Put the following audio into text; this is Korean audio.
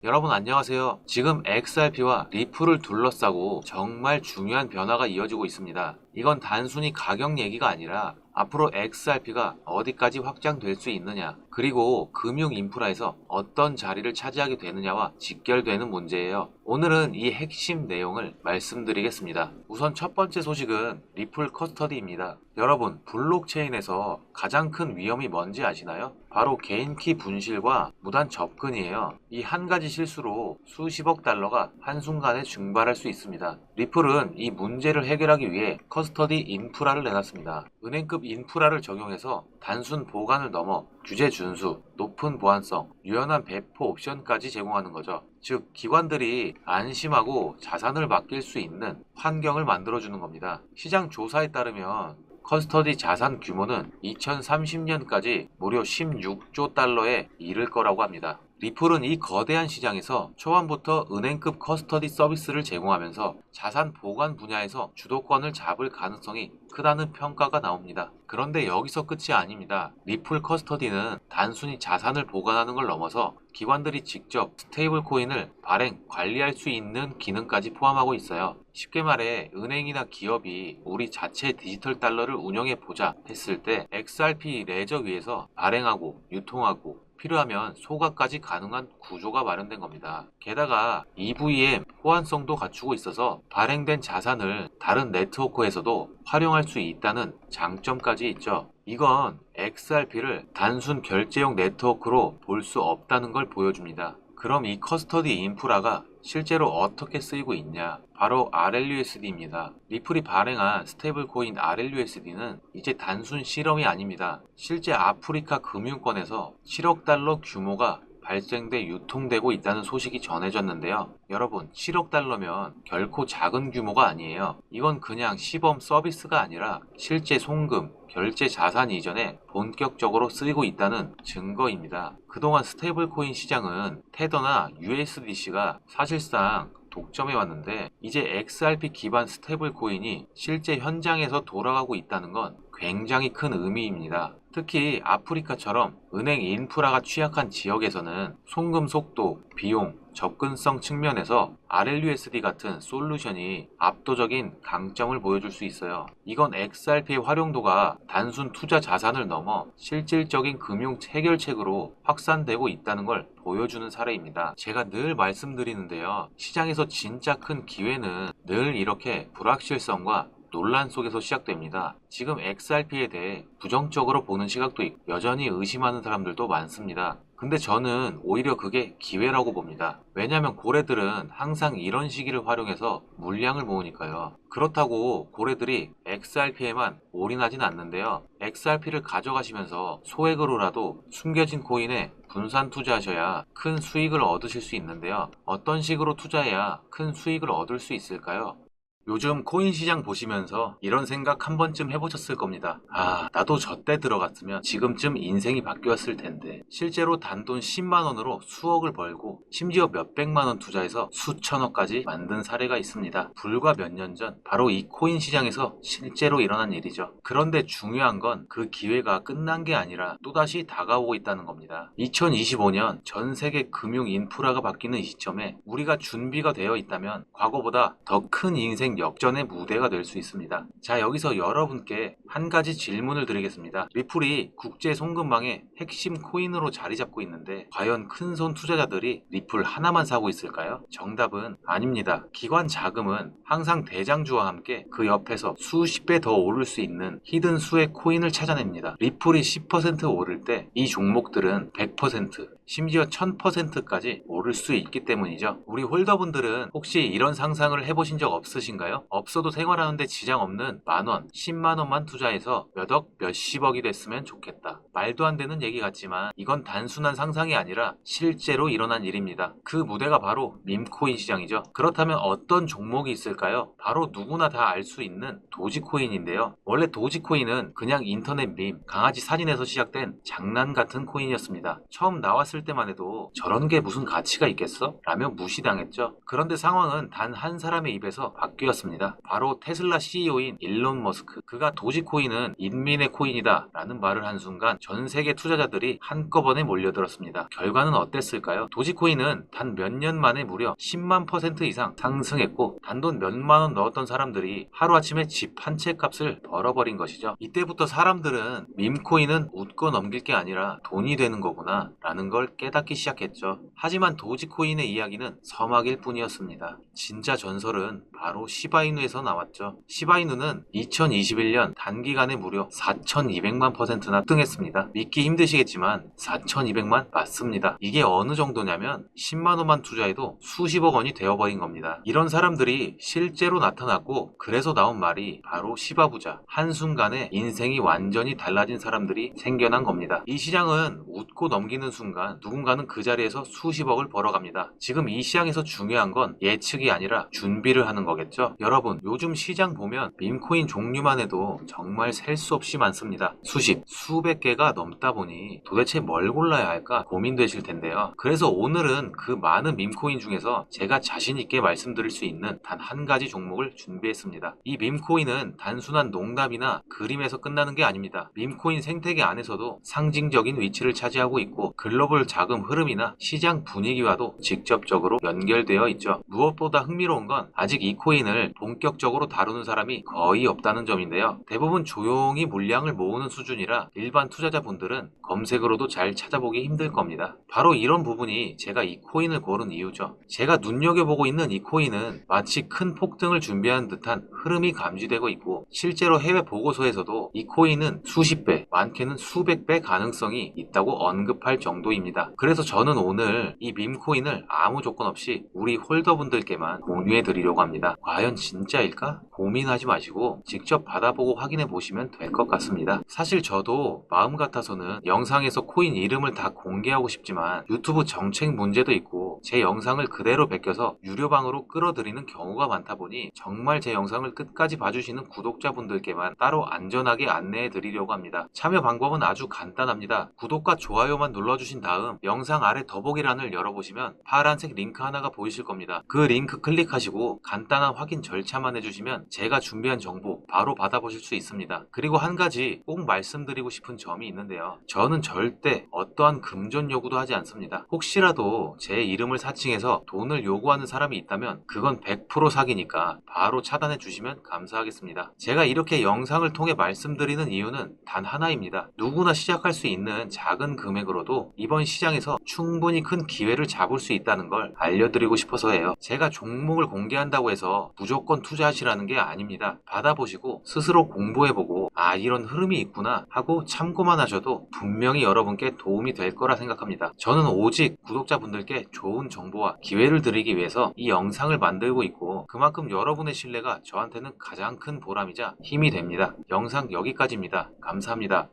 여러분 안녕하세요. 지금 XRP와 리플을 둘러싸고 정말 중요한 변화가 이어지고 있습니다. 이건 단순히 가격 얘기가 아니라 앞으로 XRP가 어디까지 확장될 수 있느냐, 그리고 금융 인프라에서 어떤 자리를 차지하게 되느냐와 직결되는 문제예요. 오늘은 이 핵심 내용을 말씀드리겠습니다. 우선 첫 번째 소식은 리플 커스터디입니다. 여러분, 블록체인에서 가장 큰 위험이 뭔지 아시나요? 바로 개인키 분실과 무단 접근이에요. 이 한 가지 실수로 수십억 달러가 한순간에 증발할 수 있습니다. 리플은 이 문제를 해결하기 위해 커스터디 인프라를 내놨습니다. 은행급 인프라를 적용해서 단순 보관을 넘어 규제 준수, 높은 보안성, 유연한 배포 옵션까지 제공하는 거죠. 즉, 기관들이 안심하고 자산을 맡길 수 있는 환경을 만들어주는 겁니다. 시장 조사에 따르면 커스터디 자산 규모는 2030년까지 무려 16조 달러에 이를 거라고 합니다. 리플은 이 거대한 시장에서 초반부터 은행급 커스터디 서비스를 제공하면서 자산 보관 분야에서 주도권을 잡을 가능성이 크다는 평가가 나옵니다. 그런데 여기서 끝이 아닙니다. 리플 커스터디는 단순히 자산을 보관하는 걸 넘어서 기관들이 직접 스테이블 코인을 발행, 관리할 수 있는 기능까지 포함하고 있어요. 쉽게 말해 은행이나 기업이 우리 자체 디지털 달러를 운영해 보자 했을 때 XRP 레저 위에서 발행하고 유통하고 필요하면 소각까지 가능한 구조가 마련된 겁니다. 게다가 EVM 호환성도 갖추고 있어서 발행된 자산을 다른 네트워크에서도 활용할 수 있다는 장점까지 있죠. 이건 XRP를 단순 결제용 네트워크로 볼 수 없다는 걸 보여줍니다. 그럼 이 커스터디 인프라가 실제로 어떻게 쓰이고 있냐? 바로 RLUSD입니다. 리플이 발행한 스테이블 코인 RLUSD는 이제 단순 실험이 아닙니다. 실제 아프리카 금융권에서 7억 달러 규모가 발생돼 유통되고 있다는 소식이 전해졌는데요. 여러분, 7억 달러면 결코 작은 규모가 아니에요. 이건 그냥 시범 서비스가 아니라 실제 송금, 결제 자산 이전에 본격적으로 쓰이고 있다는 증거입니다. 그동안 스테이블 코인 시장은 테더나 USDC가 사실상 독점해 왔는데 이제 XRP 기반 스테이블 코인이 실제 현장에서 돌아가고 있다는 건 굉장히 큰 의미입니다. 특히 아프리카처럼 은행 인프라가 취약한 지역에서는 송금 속도, 비용, 접근성 측면에서 RLUSD 같은 솔루션이 압도적인 강점을 보여줄 수 있어요. 이건 XRP의 활용도가 단순 투자 자산을 넘어 실질적인 금융 해결책으로 확산되고 있다는 걸 보여주는 사례입니다. 제가 늘 말씀드리는데요. 시장에서 진짜 큰 기회는 늘 이렇게 불확실성과 논란 속에서 시작됩니다. 지금 XRP에 대해 부정적으로 보는 시각도 있고 여전히 의심하는 사람들도 많습니다. 근데 저는 오히려 그게 기회라고 봅니다. 왜냐하면 고래들은 항상 이런 시기를 활용해서 물량을 모으니까요. 그렇다고 고래들이 XRP에만 올인하진 않는데요. XRP를 가져가시면서 소액으로라도 숨겨진 코인에 분산 투자하셔야 큰 수익을 얻으실 수 있는데요. 어떤 식으로 투자해야 큰 수익을 얻을 수 있을까요? 요즘 코인 시장 보시면서 이런 생각 한 번쯤 해보셨을 겁니다. 아, 나도 저때 들어갔으면 지금쯤 인생이 바뀌었을 텐데. 실제로 단돈 10만 원으로 수억을 벌고 심지어 몇백만 원 투자해서 수천억까지 만든 사례가 있습니다. 불과 몇 년 전 바로 이 코인 시장에서 실제로 일어난 일이죠. 그런데 중요한 건 그 기회가 끝난 게 아니라 또다시 다가오고 있다는 겁니다. 2025년 전 세계 금융 인프라가 바뀌는 이 시점에 우리가 준비가 되어 있다면 과거보다 더 큰 인생 역전의 무대가 될 수 있습니다. 자, 여기서 여러분께 한 가지 질문을 드리겠습니다. 리플이 국제 송금망의 핵심 코인으로 자리 잡고 있는데 과연 큰손 투자자들이 리플 하나만 사고 있을까요? 정답은 아닙니다. 기관 자금은 항상 대장주와 함께 그 옆에서 수십 배 더 오를 수 있는 히든 수의 코인을 찾아냅니다. 리플이 10% 오를 때 이 종목들은 100%, 심지어 1000%까지 오를 수 있기 때문이죠. 우리 홀더분들은 혹시 이런 상상을 해보신 적 없으신가요? 없어도 생활하는데 지장 없는 만원, 10만원만 투자해서 몇억, 몇십억이 됐으면 좋겠다. 말도 안 되는 얘기 같지만 이건 단순한 상상이 아니라 실제로 일어난 일입니다. 그 무대가 바로 밈코인 시장이죠. 그렇다면 어떤 종목이 있을까요? 바로 누구나 다 알 수 있는 도지코인인데요. 원래 도지코인은 그냥 인터넷 밈, 강아지 사진에서 시작된 장난 같은 코인이었습니다. 처음 나왔을 올랐을 때만 해도 저런 게 무슨 가치가 있겠어? 라며 무시당했죠. 그런데 상황은 단 한 사람의 입에서 바뀌었습니다. 바로 테슬라 CEO인 일론 머스크. 그가 도지코인은 인민의 코인이다 라는 말을 한 순간 전 세계 투자자들이 한꺼번에 몰려들었습니다. 결과는 어땠을까요? 도지코인은 단 몇 년 만에 무려 10만 % 이상 상승했고 단돈 몇만 원 넣었던 사람들이 하루아침에 집 한 채 값을 벌어버린 것이죠. 이때부터 사람들은 밈코인은 웃고 넘길 게 아니라 돈이 되는 거구나 라는 걸 깨닫기 시작했죠. 하지만 도지코인의 이야기는 서막일 뿐이었습니다. 진짜 전설은 바로 시바이누에서 나왔죠. 시바이누는 2021년 단기간에 무려 4200만 %나 등했습니다. 믿기 힘드시겠지만 4200만 맞습니다. 이게 어느 정도냐면 10만 원만 투자해도 수십억 원이 되어버린 겁니다. 이런 사람들이 실제로 나타났고 그래서 나온 말이 바로 시바부자. 한순간에 인생이 완전히 달라진 사람들이 생겨난 겁니다. 이 시장은 웃고 넘기는 순간 누군가는 그 자리에서 수십억을 벌어갑니다. 지금 이 시장에서 중요한 건 예측이 아니라 준비를 하는 거겠죠. 여러분, 요즘 시장 보면 밈코인 종류만 해도 정말 셀 수 없이 많습니다. 수십, 수백 개가 넘다 보니 도대체 뭘 골라야 할까 고민되실 텐데요. 그래서 오늘은 그 많은 밈코인 중에서 제가 자신 있게 말씀드릴 수 있는 단 한 가지 종목을 준비했습니다. 이 밈코인은 단순한 농담이나 그림에서 끝나는 게 아닙니다. 밈코인 생태계 안에서도 상징적인 위치를 차지하고 있고 글로벌 자금 흐름이나 시장 분위기와도 직접적으로 연결되어 있죠. 무엇보다 흥미로운 건 아직 이 코인을 본격적으로 다루는 사람이 거의 없다는 점인데요. 대부분 조용히 물량을 모으는 수준이라 일반 투자자분들은 검색으로도 잘 찾아보기 힘들 겁니다. 바로 이런 부분이 제가 이 코인을 고른 이유죠. 제가 눈여겨보고 있는 이 코인은 마치 큰 폭등을 준비하는 듯한 흐름이 감지되고 있고 실제로 해외 보고서에서도 이 코인은 수십 배, 많게는 수백 배 가능성이 있다고 언급할 정도입니다. 그래서 저는 오늘 이 밈코인을 아무 조건 없이 우리 홀더분들께만 공유해 드리려고 합니다. 과연 진짜일까? 고민하지 마시고 직접 받아보고 확인해 보시면 될 것 같습니다. 사실 저도 마음 같아서는 영상에서 코인 이름을 다 공개하고 싶지만 유튜브 정책 문제도 있고 제 영상을 그대로 베껴서 유료방으로 끌어들이는 경우가 많다 보니 정말 제 영상을 끝까지 봐주시는 구독자분들께만 따로 안전하게 안내해 드리려고 합니다. 참여 방법은 아주 간단합니다. 구독과 좋아요만 눌러주신 다음 영상 아래 더보기란을 열어보시면 파란색 링크 하나가 보이실 겁니다. 그 링크 클릭하시고 간단한 확인 절차만 해주시면 제가 준비한 정보 바로 받아보실 수 있습니다. 그리고 한 가지 꼭 말씀드리고 싶은 점이 있는데요. 저는 절대 어떠한 금전 요구도 하지 않습니다. 혹시라도 제 이름을 사칭해서 돈을 요구하는 사람이 있다면 그건 100% 사기니까 바로 차단해 주시면 감사하겠습니다. 제가 이렇게 영상을 통해 말씀드리는 이유는 단 하나입니다. 누구나 시작할 수 있는 작은 금액으로도 이번 시장에서 충분히 큰 기회를 잡을 수 있다는 걸 알려드리고 싶어서예요. 제가 종목을 공개한다고 해서 무조건 투자하시라는 게 아닙니다. 받아보시고 스스로 공부해보고 아 이런 흐름이 있구나 하고 참고만 하셔도 분명히 여러분께 도움이 될 거라 생각합니다. 저는 오직 구독자분들께 좋은 정보와 기회를 드리기 위해서 이 영상을 만들고 있고 그만큼 여러분의 신뢰가 저한테는 가장 큰 보람이자 힘이 됩니다. 영상 여기까지입니다. 감사합니다.